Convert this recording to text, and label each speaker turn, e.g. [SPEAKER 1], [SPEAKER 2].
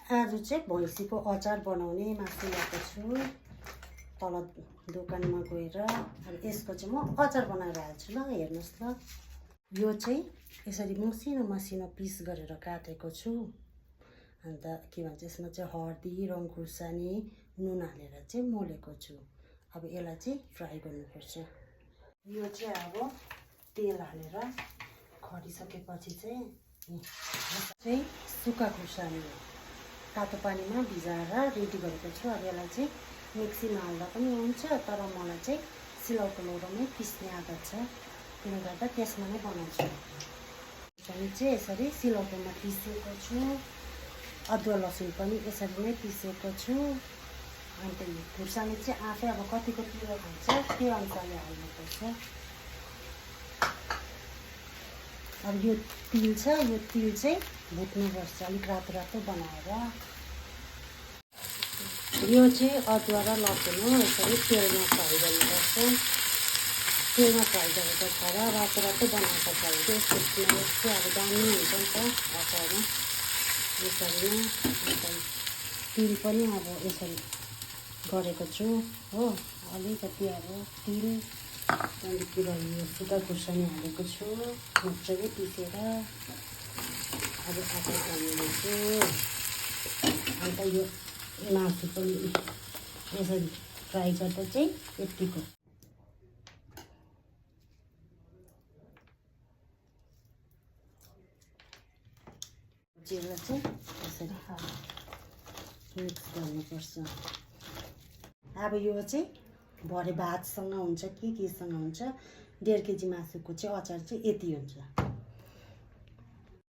[SPEAKER 1] आज चाहिँ भैँसीको अचार बनाउने मासु ल्याएको छु तल दोकानमा गएर। अब यसको चाहिँ म अचार बनाएर हाल्छु ल, हेर्नुहोस् ल। यो चाहिँ यसरी मसिनो मसिनो पिस गरेर काटेको छु। अन्त के भन्छ यसमा चाहिँ हर्दी, रङ खुर्सानी, नुन हालेर चाहिँ मोलेको छु। अब यसलाई चाहिँ फ्राई गर्नुपर्छ। यो चाहिँ अब तेल हालेर खरिसकेपछि चाहिँ सुक्खा खुर्सानी तातो पानीमा भिजाएर रेडी गरेको छु। अब यसलाई चाहिँ मिक्सीमा हाल्दा पनि हुन्छ, तर मलाई चाहिँ सिलौटो लोहोरोमै पिस्ने आदत छ, त्यसले गर्दा त्यसमा नै बनाउँछु। खुर्सानी चाहिँ यसरी सिलौटोमा पिसेको छु। अदुवा लसुन पनि यसरी नै पिसेको छु। अन्त खुर्सानी चाहिँ आफै अब कतिको पिरो खान्छ त्यो अनुसारले हाल्नुपर्छ। अब यो तिल छ, यो तिल चाहिँ भुट्नुपर्छ अलिक रातो रातो बनाएर। यो चाहिँ अदुवा र लसुन हो, यसरी तेलमा फ्राई गर्नुपर्छ। तेलमा फ्राई गरेको छ र रातो रातो बनाएको छ भने त्यसको स्मेल चाहिँ अब दामी हुन्छ नि त अचारमा। यसरी नै तिल पनि अब यसरी गरेको छु हो। अलिकति अब तिल त्यहाँदेखि यो सुक्खा खुर्सानी हालेको छु मजाले पिसेर। अब अचार बनाउँदैछु। अन्त यो मासु पनि यसरी फ्राई गर्दा चाहिँ यतिको। जेलाई चाहिँ यसरी मिक्स गर्नुपर्छ। अब यो चाहिँ भरे भातसँग हुन्छ कि केसँग हुन्छ। 1.5 केजी मासुको चाहिँ अचार चाहिँ यति हुन्छ।